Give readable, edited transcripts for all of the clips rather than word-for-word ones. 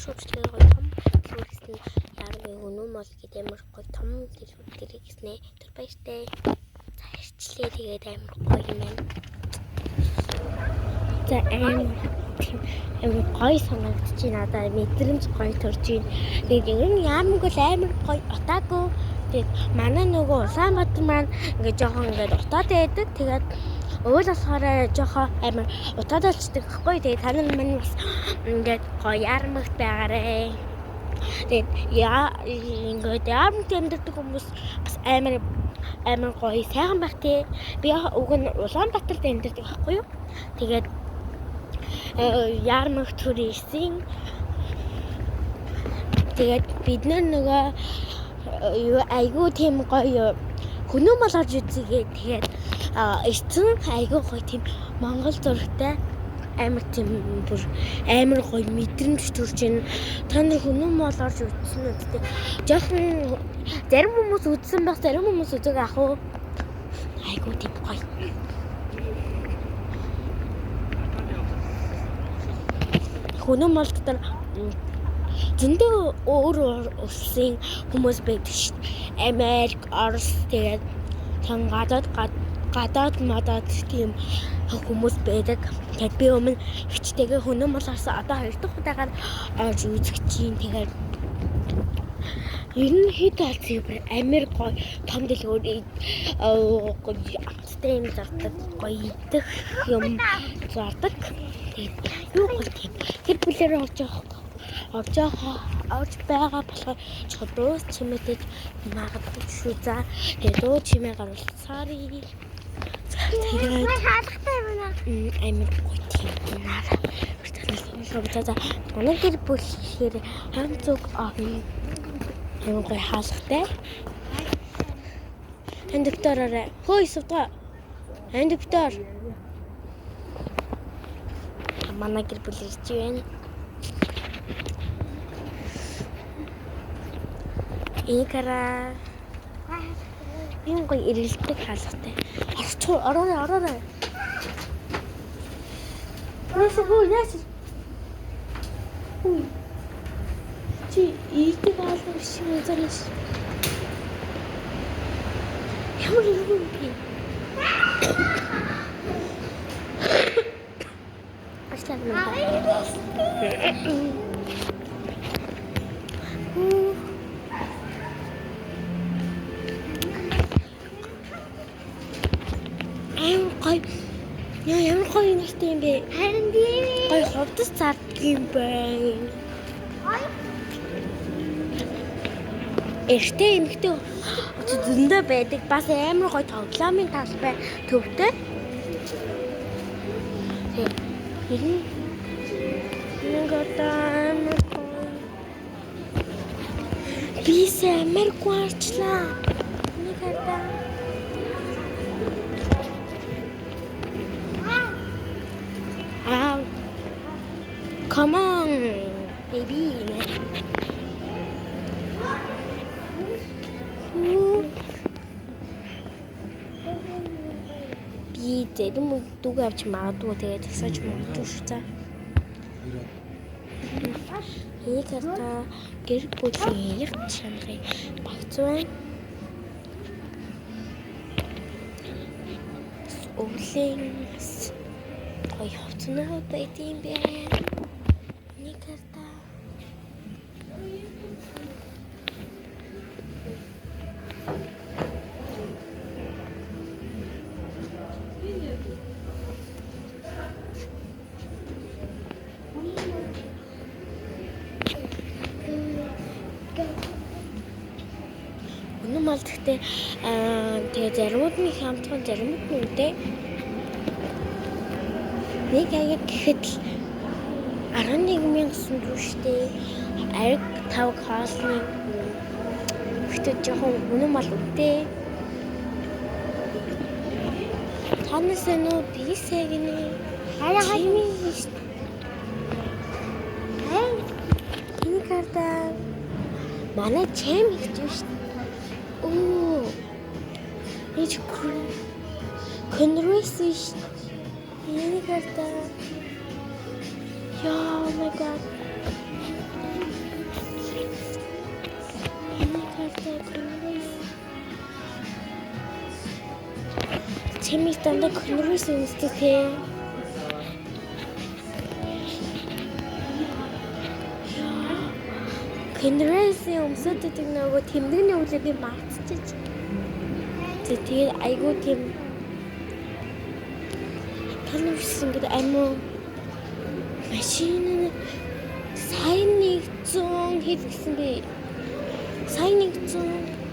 шүүжлээ гоё том шүүжсэн яагаад өнөө мол гэдэг амар гоё том шүүжлээ гэснэ тэр баяртай за ирчлээ тэгээд амар гоё юм байна за амар гоё санагдчих надаа мэдрэмж гоё төрж байна тэгээд ер нь яамаг бол амар гоё отаагүй тэгээд манай нөгөө Улаанбаатар маань ингээд жоохон ингээд утаад байдаг тэгээд өвөл болохоор жоохон амар утаад болчдөг гэхгүй тэгээд тань маань бас ингээд гоё яармагт байгаарэ тэгээд ингээд яармагт амьдардаг хүмүүс бас амар гоё сайхан байх тий би уг нь Улаанбаатарт амьдардаг байхгүй юу тэгээд яармагт хүрээсэн тэгээд бид нөгөө айгуу тийм гоё хүнөө мал орж үзье тэгээд эцэн айгуу гоё тийм Монгол зурагтай амар тийм бүр амар гоё мэдрэмж төрж байна. Та нар хүнөө мал орж үзсэн үү гэдэг. Жохон зарим хүмүүс үзсэн байх, зарим хүмүүс үзэг ах уу. Айгуу тийм гоё. Хүнөө мал дотор зөндөө өөр улсын хүмүүс байдаг шүү дээ. Америк, Орос тэгээд гадаад мадад тийм хүмүүс байдаг. Тэгээд би өмнө хичтэйгээ хүнөө мал орсон. Одоо 2 дахь удаагаар орж үзэж чинь тэгээд ер нь хэд алцгийг Америк гоё том дэлгүүр амттай юм зардаг гоё идэх юм зардаг. Тэгээд юу гоё тийм тэр бүлээр орж байгаа болохоор чодроос чимээтэй магадгүй шүү за. Тэгээд дуу чимээ гарвал sorry. Тэгээд хаалгатай юм аа. Амар гоё тийм наараа. За манай гэр бүл ихээр хам зүг амар гоё хаалгатай. Энд доктороо хөөе сувга. Энд доктор. Манай гэр бүл ирж байна. Инкара юм гоё ирэлдэг хаалгатай. Ороо. Яас. Чи ийдэг хаалга биш юм зэрэг. Ямар юм бэ? Аслан маа. Ямар гоё нэртэй юм бэ? Харин тийм гоё ховдос зардаг юм байна. Эртээ эмхтэй зөндөө байдаг. Бас амар гоё тоглоомын талбай төвтэй. Бис амар гуарчлаа. Come on, baby. Би зөв дүүг авч магадгүй тэгээд тасаж магадгүй шүү за. Ийгээрээ гэр бүлийн яг чанарыг багцвэн. Өвлийн гоё хөвцнөө байдсан бэ. Үнэн мал гэхдээ тэгээ заримуд нь их амтхан заримуд нь үдээ. Нэг аяг гэхэд 11,000 төгрөгтэй ариг 5 хаалны гэхдээ жоохон үнэн мал үдээ. Танаас нөө бисэг нэ арай хаймын шүү дээ. Энэ карта манай чэм хийж шүү дээ. Оо. Эч конройс. Энэ карта. Oh my god. чимээс дандаа конверс өмсдөг те. Конверс өмсөдөг нөгөө тэмдэгний үлээ би мартчихэж. Тэгээд айгуу тийм конверс ингээд амин машин сайн 100 хэд гэсэн би сайн 100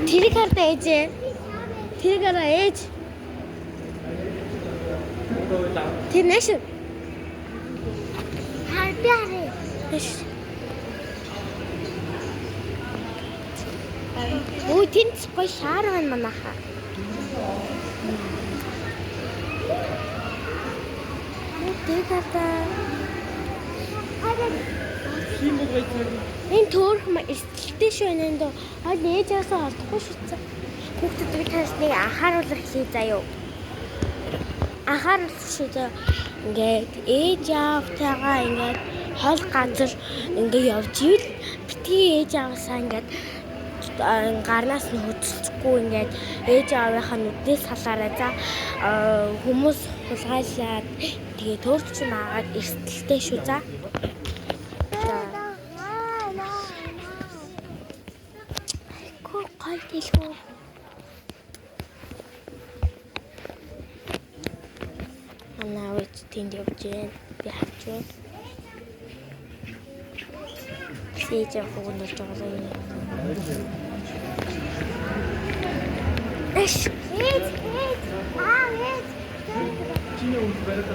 тэрийг хардаа ээжээ. Тэрийг хараа ээж. Тэр нэш. Хардаарэ. Нэш. Ой, тэнц гой шаар байна манайхаа. Тэрийг хардаа. Энэ төөрх эрсдэлтэй шүү энэ доо. Нээжээс олдохгүй шүү. Хүүхдэд би танаас нэг анхааруулах хэлье заяа. Анхааруулах шүү дээ. Ингээд ээж аавтайгаа ингээд хол газар ингээд явж ивэл битгий ээж аавсаа ингээд гарнаас нь хөдөлцөхгүй ингээд ээж аавынхаа нүднээс салаарай за хүмүүс хулгайлаад тэгээ төөрч маагаад эрсдэлтэй шүү за. Дэлгүү. Анаа тэнд явж байна. Би харж байна. Сэж хогнож байгаа юм. Эш. Чиний үйл бариад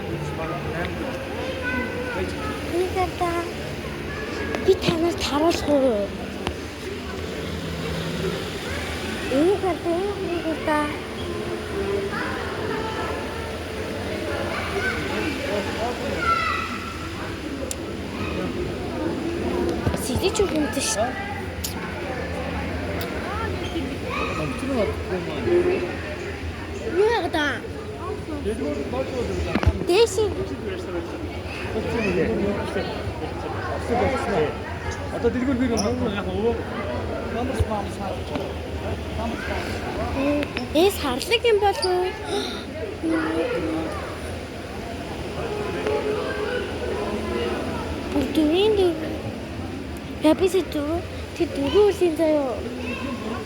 байна. Би танаас харуулах уу? Энэ гэдэг сидэж өгөнтэй шүү. Юу яагаад? Дэши. Одоо дэлгүүр би Монгол яг өвөө намс мамс харж байна. Эс харлаг юм болов уу? Бүгдийн япис дөрөв тэр дөрөвлийн заяа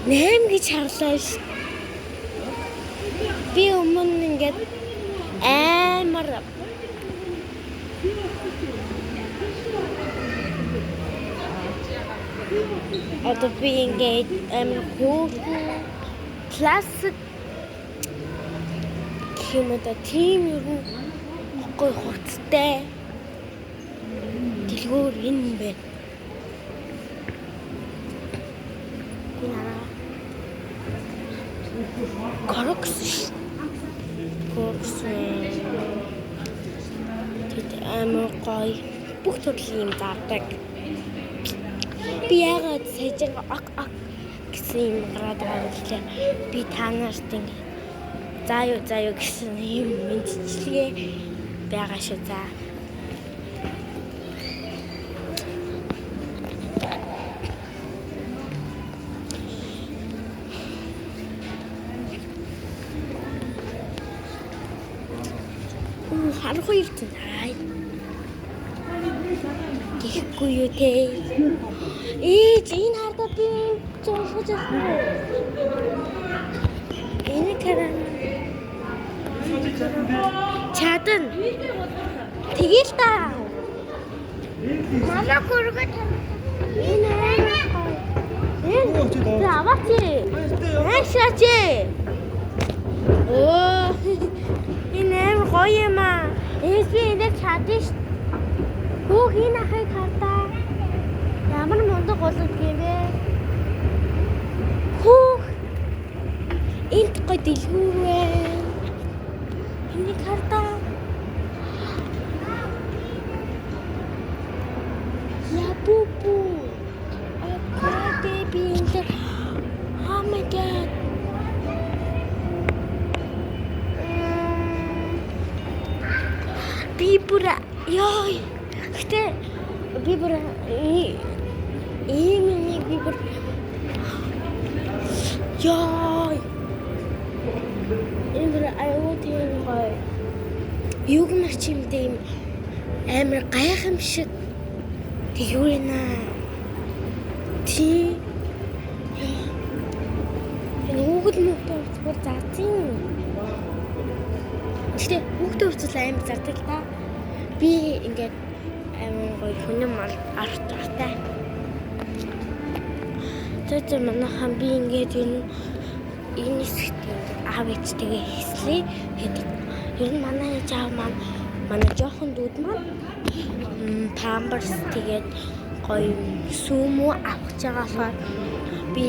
8 гэж харлаа ш. Би өмнө ингээд амар одоо би ингээд амар хөөрхөн классик хэмэдэ тим юу гой хоцтой дэлгүүр энэ юм байна. Корокс тэд амар гой бүх төрлийн юм зардаг. Би яагаад сэжиг ак гэсэн юм гараад байгаа юм лээ. Би танаарт ингэ заа юу гэсэн юм мэдчилгээ байгаа шүү за. Харахгүй юу тийм аа. Гэхгүй юу те. Энэ хардаа би зурхаж байгаа. Энэ каран. Чадан. Тэгэл та. Мала гөргөт. Энэ. Аваач. Ашаач. Оо. Энэ гоё юм аа. Би энэ чадсан ш. Хүүх энэ ахыг хардаа. Ямар мундаг болоод гэмэ. Хүүх. Энд гоё дэлгүүрээ. Энэ хардаа. Япупу. Baby in the. Oh my god. Би бүр ёо. Гэтэ би бүр ийм нэг би бүр яа энэ аюу тийм гоё юг маш юм дэм амар гайхамшиг тэгвэрнэ тий энэ үгэл мөхтэй бүр заацын гэхдээ хүүхдээ уцал амар зардаг л та би ингээд амар гоё хүнэм арт тартай тэр манайхан би ингээд энэ хэсэгт аав ээжтэйгээ хийслээ гэдэг ер нь манай ээж аав манай жоохон дүүд маань памперс тэгээд гоё сүмүү авах жагаахаар би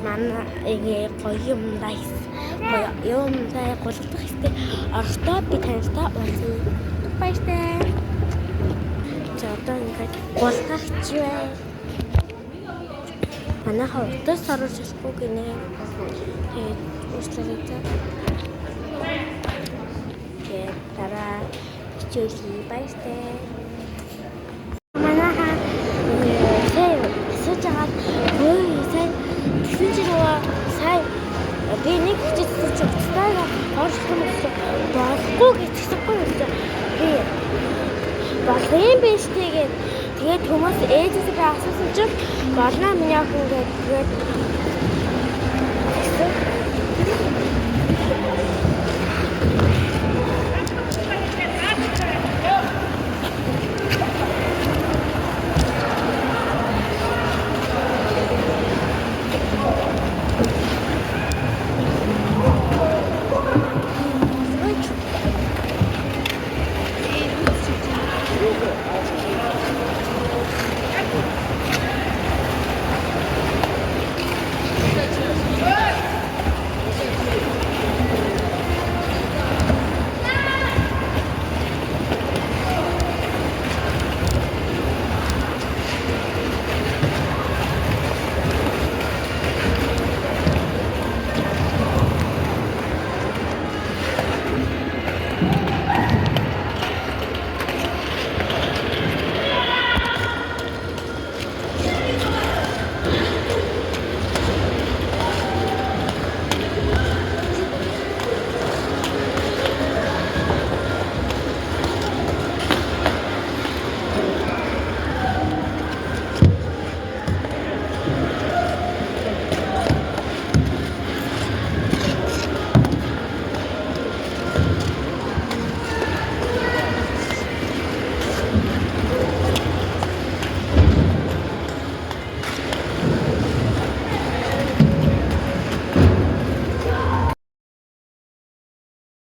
манай эгээ гоё юмдаа гоё юмдаа голдох хэвээр орохдоо би таньтай уулзсан баяртай. За одоо ингээд голгахч бай. Манайхаа утас оруулж болохгүй гинэ. Тэгээд уучлаарай та. Тэгээд дараа хичээлийн баяртай. Манайхаа асууж агаад сайн тэгсэн чинь сайн би нэг хичээлсэн чинь уцтайгаа орох юм болохгүй гэчихсэнгүй юм. Би болох юм биш тэгээд хүмүүс ээжээсээ асуусан чинь болно миний охин тэгээд